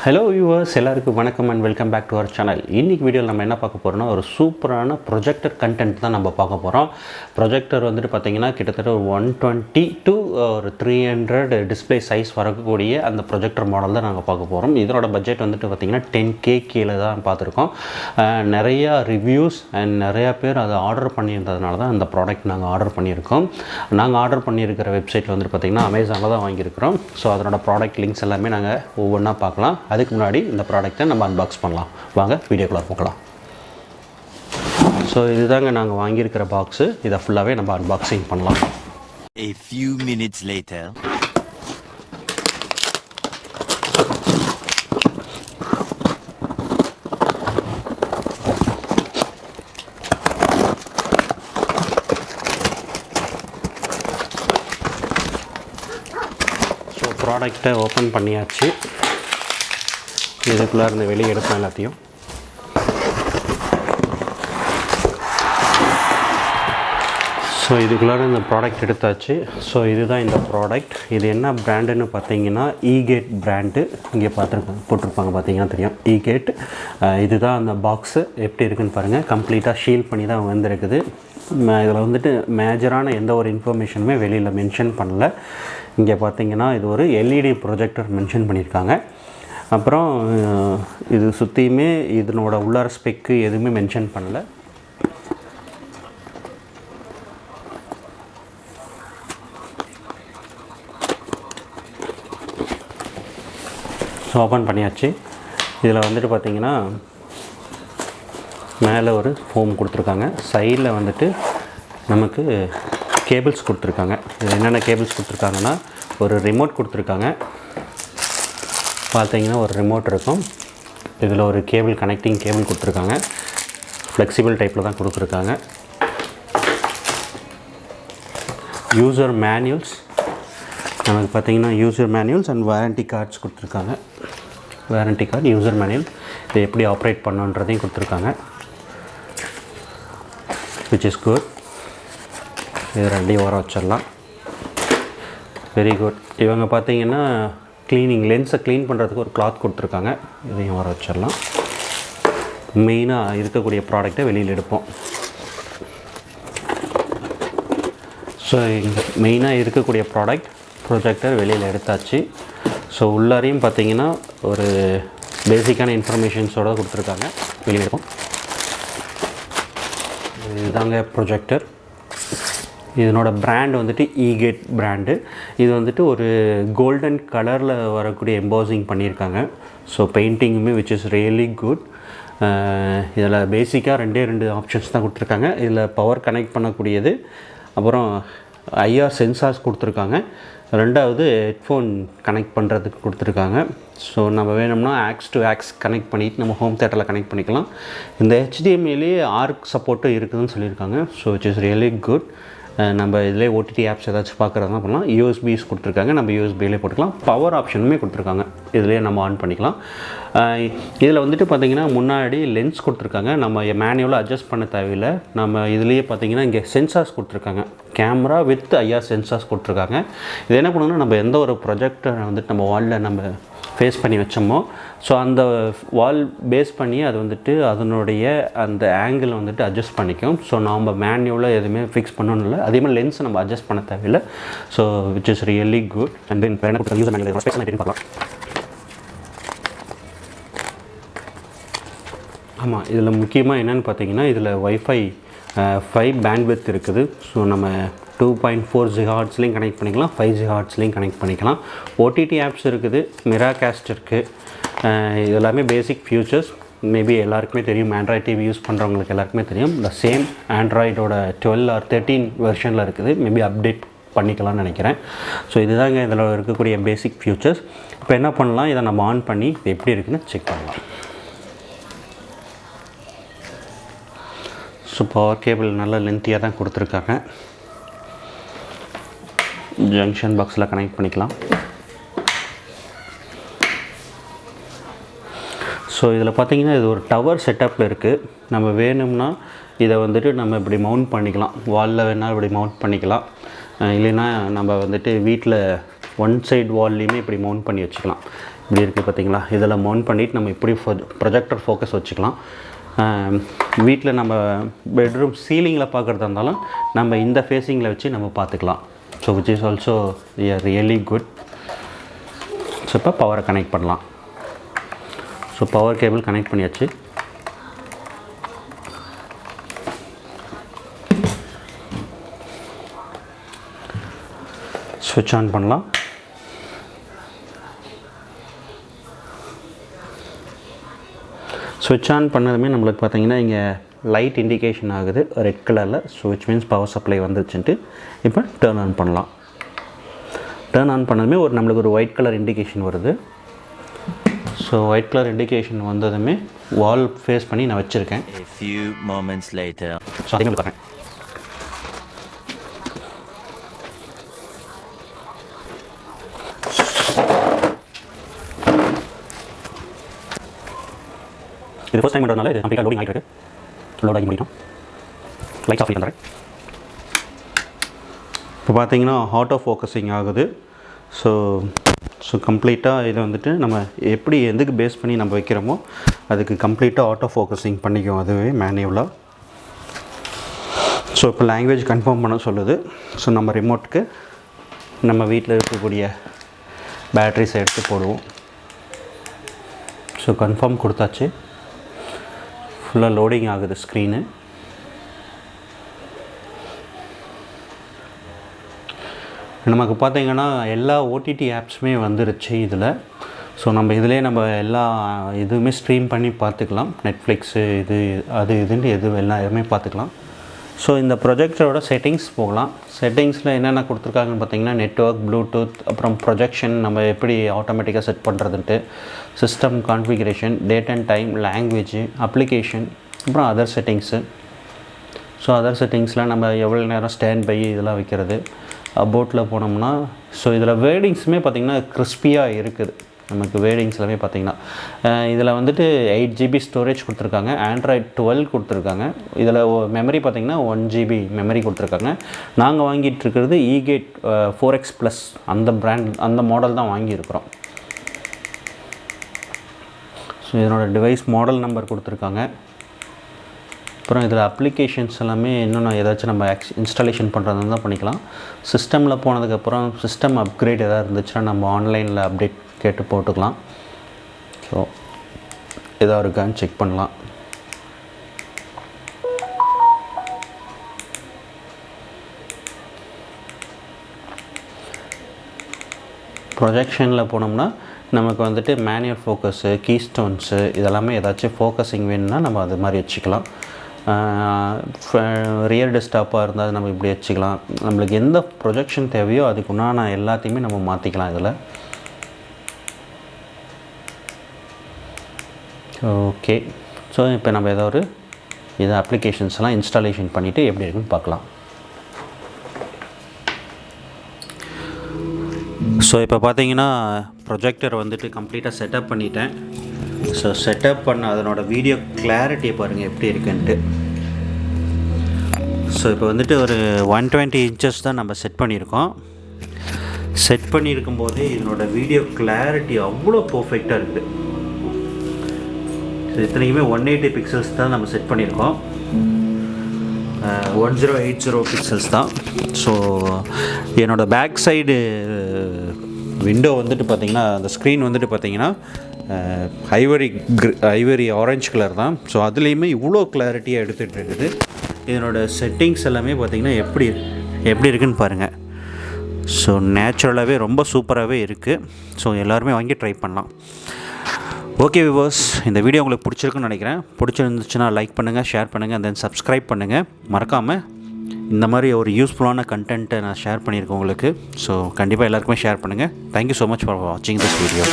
Hello viewers, எல்லாருக்கும் வணக்கம் and welcome back to our channel. இன்றைக்கி வீடியோவில் நம்ம என்ன பார்க்க போகிறோம்னா, ஒரு சூப்பரான ப்ரொஜெக்டர் கண்டென்ட் தான் நம்ம பார்க்க போகிறோம். ப்ரொஜெக்டர் வந்துட்டு பார்த்திங்கன்னா கிட்டத்தட்ட ஒரு 120 to ஒரு 300 டிஸ்பிளே சைஸ் வரக்கூடிய அந்த ப்ரொஜெக்டர் மாடல் தான் நாங்கள் பார்க்க போகிறோம். இதனோட பட்ஜெட் வந்துட்டு பார்த்திங்கன்னா 10K கீழே தான் பார்த்துருக்கோம். நிறையா ரிவ்யூஸ் அண்ட் நிறையா பேர் அதை ஆர்டர் பண்ணியிருந்ததுனால தான் அந்த ப்ராடக்ட் நாங்கள் ஆர்டர் பண்ணியிருக்கோம். நாங்கள் ஆர்டர் பண்ணியிருக்கிற வெப்சைட்டில் வந்துட்டு பார்த்திங்கன்னா அமேசானில் தான் வாங்கியிருக்கிறோம். ஸோ அதனோட ப்ராடக்ட் லிங்க்ஸ் எல்லாமே நாங்கள் ஒவ்வொன்றா பார்க்கலாம். அதுக்கு முன்னாடி இந்த ப்ராடக்ட்டை நம்ம அன்பாக்ஸ் பண்ணலாம். வாங்க வீடியோக்குள்ளே போகலாம். ஸோ இதுதாங்க நாங்கள் வாங்கியிருக்கிற பாக்ஸு. இதை ஃபுல்லாகவே நம்ம அன்பாக்சிங் பண்ணலாம். A few minutes later. So ப்ராடக்டை ஓப்பன் பண்ணியாச்சு. இதுக்குள்ளே இருந்து வெளியே எடுப்பேன் எல்லாத்தையும். ஸோ இதுக்குள்ளே இந்த ப்ராடக்ட் எடுத்தாச்சு. ஸோ இதுதான் இந்த ப்ராடக்ட். இது என்ன பிராண்டுன்னு பார்த்தீங்கன்னா ஈகேட் பிராண்டு. இங்கே போட்டிருப்பாங்க பார்த்தீங்கன்னா தெரியும், ஈகேட். இதுதான் அந்த பாக்ஸு. எப்படி இருக்குதுன்னு பாருங்கள். கம்ப்ளீட்டாக ஷீல் பண்ணி தான் வந்திருக்குது. இதில் வந்துட்டு மேஜரான எந்த ஒரு இன்ஃபர்மேஷனுமே வெளியில் மென்ஷன் பண்ணல. இங்கே பார்த்தீங்கன்னா இது ஒரு எல்இடி ப்ரொஜெக்டர் மென்ஷன் பண்ணியிருக்காங்க. அப்புறம் இது சுற்றியுமே இதனோட உள்ளார ஸ்பெக்கு எதுவுமே மென்ஷன் பண்ணல. ஸோ ஓப்பன் பண்ணியாச்சு. இதில் வந்துட்டு பார்த்திங்கன்னா மேலே ஒரு ஃபோம் கொடுத்துருக்காங்க. சைடில் வந்துட்டு நமக்கு கேபிள்ஸ் கொடுத்துருக்காங்க. இது என்னென்ன கேபிள்ஸ் கொடுத்துருக்காங்கன்னா, ஒரு ரிமோட் கொடுத்துருக்காங்க. பார்த்தீங்கன்னா ஒரு ரிமோட் இருக்கும். இதில் ஒரு கேபிள், கனெக்டிங் கேபிள் கொடுத்துருக்காங்க. ஃப்ளெக்சிபிள் டைப்பில் தான் கொடுத்துருக்காங்க. யூசர் மேனுவல்ஸ் நமக்கு பார்த்திங்கன்னா user manuals and warranty cards கொடுத்துருக்காங்க. வாரண்டி கார்டு, யூசர் மேனுவல், இதை எப்படி ஆப்ரேட் பண்ணுன்றதையும் கொடுத்துருக்காங்க. Which is good. இது ரெண்டையும் ஓர வச்சிடலாம். Very good. இவங்க பார்த்திங்கன்னா க்ளீனிங், லென்ஸை க்ளீன் பண்ணுறதுக்கு ஒரு கிளாத் கொடுத்துருக்காங்க. இதையும் வர வச்சிடலாம். மெயினாக இருக்கக்கூடிய ப்ராடக்டை வெளியில் எடுப்போம். ஸோ இங்கே மெயினாக இருக்கக்கூடிய ப்ராடக்ட் ப்ரொஜெக்டர் வெளியில் எடுத்தாச்சு. ஸோ உள்ளாரையும் பார்த்திங்கன்னா ஒரு பேசிக்கான இன்ஃபர்மேஷன்ஸோடு கொடுத்துருக்காங்க. வெளியில் எடுப்போம். இதுதாங்க ப்ரொஜெக்டர். இதனோட பிராண்ட் வந்துட்டு ஈகேட் பிராண்டு. இது வந்துட்டு ஒரு கோல்டன் கலரில் வரக்கூடிய எம்போசிங் பண்ணியிருக்காங்க. ஸோ பெயிண்டிங்குமே விச் இஸ் ரியலி குட். இதில் பேசிக்காக ரெண்டு ஆப்ஷன்ஸ் தான் கொடுத்துருக்காங்க. இதில் பவர் கனெக்ட் பண்ணக்கூடியது, அப்புறம் ஐஆர் சென்சார்ஸ் கொடுத்துருக்காங்க. ரெண்டாவது ஹெட்ஃபோன் கனெக்ட் பண்ணுறதுக்கு கொடுத்துருக்காங்க. ஸோ நம்ம வேணும்னா ஆக்ஸ் டு ஆக்ஸ் கனெக்ட் பண்ணிவிட்டு நம்ம ஹோம் தேட்டரில் கனெக்ட் பண்ணிக்கலாம். இந்த HDMI ஆர்க் சப்போர்ட்டும் இருக்குதுன்னு சொல்லியிருக்காங்க. So which is really good. நம்ம இதிலே ஓடிடி ஆப்ஸ் ஏதாச்சும் பார்க்குறதுனா பண்ணலாம். யூஎஸ்பிஸ் கொடுத்துருக்காங்க. நம்ம யூஎஸ்பியிலே போட்டுக்கலாம். பவர் ஆப்ஷனுமே கொடுத்துருக்காங்க. இதிலே நம்ம ஆன் பண்ணிக்கலாம். இதில் வந்துட்டு பார்த்திங்கன்னா முன்னாடி லென்ஸ் கொடுத்துருக்காங்க. நம்ம மேனுவலாக அட்ஜஸ்ட் பண்ண தேவையில்லை. நம்ம இதுலேயே பார்த்திங்கன்னா இங்கே சென்சார்ஸ் கொடுத்துருக்காங்க. கேமரா வித் ஐஆர் சென்சார்ஸ் கொடுத்துருக்காங்க. இது என்ன பண்ணுங்கன்னா, நம்ம எந்த ஒரு ப்ரொஜெக்டரை வந்துட்டு நம்ம வாலில் நம்ம ஃபேஸ் பண்ணி வச்சோமோ, ஸோ அந்த வால் பேஸ் பண்ணி அது வந்துட்டு அதனுடைய அந்த ஆங்கிள் வந்துட்டு அட்ஜஸ்ட் பண்ணிக்கும். ஸோ நம்ம மேனுவலாக எதுவுமே ஃபிக்ஸ் பண்ணணும் இல்லை. அதே மாதிரி லென்ஸை நம்ம அட்ஜஸ்ட் பண்ண தேவையில்லை. So which is really good. And then user manual பார்க்கலாம். ஆமாம், இதில் முக்கியமாக என்னென்னு பார்த்தீங்கன்னா, இதில் வைஃபை 5 பேண்ட்வித் இருக்குது. ஸோ நம்ம 2.4 GHzலையும் கனெக்ட் பண்ணிக்கலாம், 5 GHzலையும் கனெக்ட் பண்ணிக்கலாம். ஓடிடி ஆப்ஸ் இருக்குது, மிராகாஸ்ட் இருக்குது. இது எல்லாமே பேசிக் ஃபியூச்சர்ஸ். மேபி எல்லாருக்குமே தெரியும், ஆண்ட்ராய்ட் டிவி யூஸ் பண்ணுறவங்களுக்கு எல்லாருக்குமே தெரியும். இந்த சேம் ஆண்ட்ராய்டோட 12 or 13 வெர்ஷனில் இருக்குது. மேபி அப்டேட் பண்ணிக்கலாம்னு நினைக்கிறேன். ஸோ இதுதாங்க இதில் இருக்கக்கூடிய பேசிக் ஃபியூச்சர்ஸ். இப்போ என்ன பண்ணலாம், இதை நம்ம ஆன் பண்ணி இது எப்படி இருக்குதுன்னு செக் பண்ணலாம். ஸோ பவர் கேபிள் நல்ல லென்த்தியாக தான் கொடுத்துருக்காங்க. ஜங்ஷன் பாக்ஸில் கனெக்ட் பண்ணிக்கலாம். ஸோ இதில் பார்த்திங்கன்னா இது ஒரு டவர் செட்டப்பில் இருக்குது. நம்ம வேணும்னா இதை வந்துட்டு நம்ம இப்படி மவுண்ட் பண்ணிக்கலாம். வாலில் வேணால் இப்படி மவுண்ட் பண்ணிக்கலாம். இல்லைன்னா நம்ம வந்துட்டு வீட்டில் ஒன் சைடு வால்லையுமே இப்படி மவுண்ட் பண்ணி வச்சுக்கலாம். இப்படி இருக்குது பார்த்தீங்களா, இதில் மவுண்ட் பண்ணிவிட்டு நம்ம இப்படி ப்ரொஜெக்டர் ஃபோக்கஸ் வச்சுக்கலாம். வீட்டில் நம்ம பெட்ரூம் சீலிங்கில் பார்க்குறதா இருந்தாலும் நம்ம இந்த ஃபேஸிங்கில் வச்சு நம்ம பார்த்துக்கலாம். So which is also really good. So இப்போ பவரை கனெக்ட் பண்ணலாம். ஸோ பவர் கேபிள் கனெக்ட் பண்ணியாச்சு. ஸ்விட்ச் ஆன் பண்ணலாம். ஸ்விட்ச் ஆன் பண்ணதுமே நம்மளுக்கு பார்த்தீங்கன்னா இங்கே லைட் இண்டிகேஷன் ஆகுது ரெட் கலரில். So which means power supply வந்துருச்சுன்ட்டு இப்போ டர்ன் ஆன் பண்ணலாம். டர்ன் ஆன் பண்ணதுமே நம்மளுக்கு ஒரு ஒயிட் கலர் இண்டிகேஷன் வருது. ஸோ ஒயிட் கலர் இண்டிகேஷன் வந்ததுமே வால் ஃபேஸ் பண்ணி நான் வச்சுருக்கேன். A few moments later. So அதே மாதிரி தரேன். இது ஃபர்ஸ்ட் டைம் பண்ணுறதுனால இது கம்ப்ளீட்டாக லோடிங் ஆகிட்டு இருக்கு. லோட் ஆகி முடியும். லைட்ஸ் ஆஃப் பண்ணி தரேன். இப்போ பார்த்தீங்கன்னா ஆட்டோ ஃபோக்கஸிங் ஆகுது. ஸோ கம்ப்ளீட்டாக இதை வந்துட்டு நம்ம எப்படி எதுக்கு பேஸ் பண்ணி நம்ம வைக்கிறோமோ அதுக்கு கம்ப்ளீட்டாக ஆட்டோ ஃபோக்கஸிங் பண்ணிக்கும் அதுவே மேனுவலாக. ஸோ இப்போ லாங்குவேஜ் கன்ஃபார்ம் பண்ண சொல்லுது. ஸோ நம்ம ரிமோட்டுக்கு நம்ம வீட்டில் இருக்கக்கூடிய பேட்ரிஸை எடுத்து போடுவோம். ஸோ கன்ஃபார்ம் கொடுத்தாச்சு. ஃபுல்லாக லோடிங் ஆகுது ஸ்க்ரீனு. நமக்கு பார்த்திங்கன்னா எல்லா ஓடிடி ஆப்ஸுமே வந்துருச்சு இதில். ஸோ நம்ம இதிலே நம்ம எல்லா இதுவுமே ஸ்ட்ரீம் பண்ணி பார்த்துக்கலாம். நெட்ஃப்ளிக்ஸு இதுன்ட்டு எல்லாமே பார்த்துக்கலாம். ஸோ இந்த ப்ரொஜெக்டரோட செட்டிங்ஸ் போகலாம். செட்டிங்ஸில் என்னென்ன கொடுத்துருக்காங்கன்னு பார்த்தீங்கன்னா நெட்வொர்க், ப்ளூடூத், அப்புறம் ப்ரொஜெக்ஷன் நம்ம எப்படி ஆட்டோமேட்டிக்காக செட் பண்ணுறதுன்ட்டு, system configuration, date and time, language, application, அப்புறம் அதர் செட்டிங்ஸு. ஸோ அதர் செட்டிங்ஸில் நம்ம எவ்வளோ நேரம் ஸ்டாண்ட் பை இதெல்லாம் வைக்கிறது. அபோட்டில் போனோம்னா ஸோ இதில் வேர்டிங்ஸுமே பார்த்திங்கன்னா கிறிஸ்பியாக இருக்குது. நமக்கு வேர்டிங்ஸ் எல்லாமே பார்த்திங்கன்னா இதில் வந்துட்டு 8 GB ஸ்டோரேஜ் கொடுத்துருக்காங்க. ஆண்ட்ராய்டு 12 கொடுத்துருக்காங்க. இதில் மெமரி பார்த்திங்கன்னா 1 GB மெமரி கொடுத்துருக்காங்க. நாங்கள் வாங்கிட்டு இருக்கிறது eGate 4X+ அந்த பிராண்ட் அந்த மாடல் தான் வாங்கியிருக்கிறோம். ஸோ இதனோட டிவைஸ் மாடல் நம்பர் கொடுத்துருக்காங்க. அப்புறம் இதில் அப்ளிகேஷன்ஸ் எல்லாமே இன்னும் ஏதாச்சும் நம்ம இன்ஸ்டாலேஷன் பண்ணுறது தான் பண்ணிக்கலாம். சிஸ்டமில் போனதுக்கப்புறம் சிஸ்டம் அப்கிரேட் எதாவது இருந்துச்சுன்னா நம்ம ஆன்லைனில் அப்டேட் கேட்டு போட்டுக்கலாம். ஸோ எதாவது இருக்கான்னு செக் பண்ணலாம். ப்ரொஜெக்ஷனில் போனோம்னா நமக்கு வந்துட்டு மேனுவல் ஃபோக்கஸு, கீஸ்டோன்ஸு இதெல்லாமே ஏதாச்சும் ஃபோக்கஸிங் வேணும்னா நம்ம அது மாதிரி வச்சுக்கலாம். ரியர் டெஸ்க்டாப்பாக இருந்தால் நம்ம இப்படி வச்சுக்கலாம். நம்மளுக்கு எந்த ப்ரொஜெக்ஷன் தேவையோ அதுக்குண்டான எல்லாத்தையுமே நம்ம மாற்றிக்கலாம் இதில். ஓகே. ஸோ இப்போ நம்ம ஏதோ ஒரு இதை அப்ளிகேஷன்ஸ்லாம் இன்ஸ்டாலேஷன் பண்ணிவிட்டு எப்படி இருக்குன்னு பார்க்கலாம். ஸோ இப்போ பார்த்தீங்கன்னா ப்ரொஜெக்டர் வந்துட்டு கம்ப்ளீட்டாக செட்டப் பண்ணிட்டேன். ஸோ செட்டப் பண்ண அதனோட வீடியோ கிளாரிட்டியை பாருங்கள் எப்படி இருக்குன்ட்டு. ஸோ இப்போ வந்துட்டு ஒரு 120 inches தான் நம்ம செட் பண்ணியிருக்கோம். செட் பண்ணியிருக்கும் போதே இதனோட வீடியோ கிளாரிட்டி அவ்வளோ பர்ஃபெக்டாக இருக்குது. ஸோ இத்தனைக்குமே 180 பிக்சல்ஸ் தான் நம்ம செட் பண்ணியிருக்கோம். 1080 பிக்சல்ஸ் தான். ஸோ என்னோடய பேக் சைடு விண்டோ வந்துட்டு பார்த்திங்கன்னா அந்த ஸ்க்ரீன் வந்துட்டு பார்த்திங்கன்னா ஐவரி ஆரஞ்சு கலர் தான். ஸோ அதுலேயுமே இவ்வளோ கிளாரிட்டியாக எடுத்துகிட்டு இருக்குது. இதனோட செட்டிங்ஸ் எல்லாமே பார்த்திங்கன்னா எப்படி இருக்குன்னு பாருங்கள். ஸோ நேச்சுரலாகவே ரொம்ப சூப்பராகவே இருக்குது. ஸோ எல்லாருமே வாங்கி ட்ரை பண்ணலாம். ஓகே வியூவர்ஸ், இந்த வீடியோ உங்களுக்கு பிடிச்சிருக்குன்னு நினைக்கிறேன். பிடிச்சிருந்துச்சுன்னா லைக் பண்ணுங்கள், ஷேர் பண்ணுங்கள், and then சப்ஸ்கிரைப் பண்ணுங்கள். மறக்காமல் இந்த மாதிரி ஒரு யூஸ்ஃபுல்லான கண்டென்ட்டை நான் ஷேர் பண்ணியிருக்கேன் உங்களுக்கு. ஸோ கண்டிப்பாக எல்லாருக்குமே ஷேர் பண்ணுங்கள். தேங்க்யூ ஸோ மச் ஃபார் வாட்சிங் திஸ் வீடியோ.